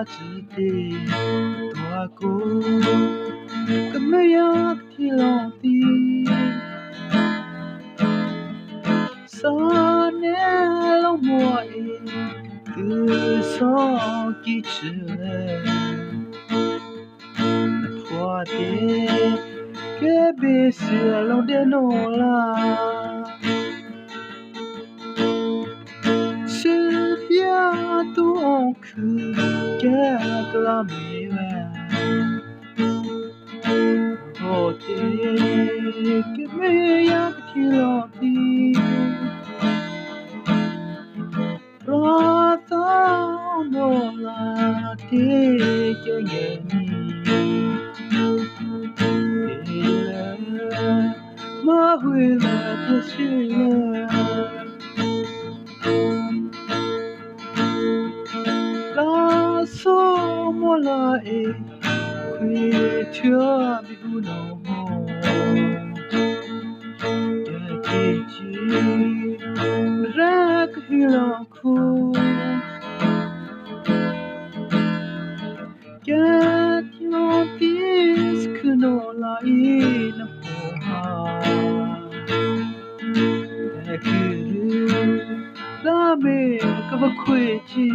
只得多过，可没有天老的。三年老莫伊，可上几次嘞？破的，给别些老的弄啦。是别都去给个拉没完，好的给没呀个天老的。Rata nola te kengeni ma huila te shila la so mola e kwe tia bi no mo ke ji rak hila ku Get your peace, canola in a poha. La make of a quitty.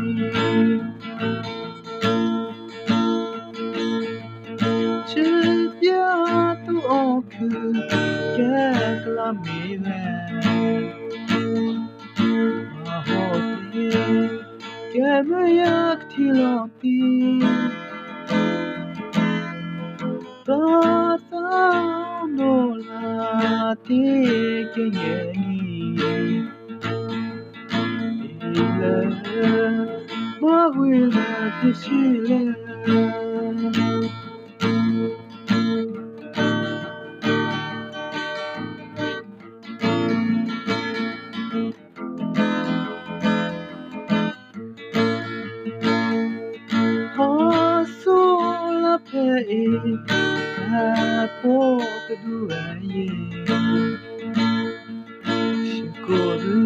Chipia to oku, get la me get me yak tilopi. Rata nola te kengeni ma huila te shila Sola pe pouco doer Shikoru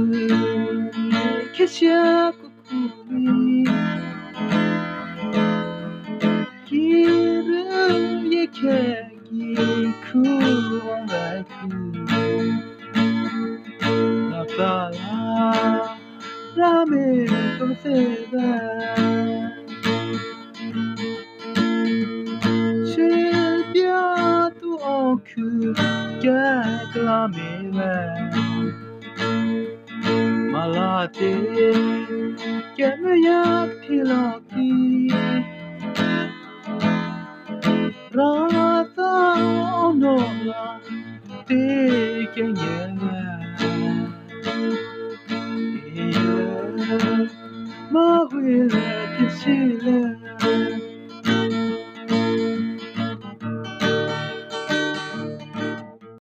que shaku kuri Kiru yekegi ku ongaku Napala rame koseba Gaglameva Malate Gemayak Tilaki Rata Nola Tekengeva Mahwila Tisila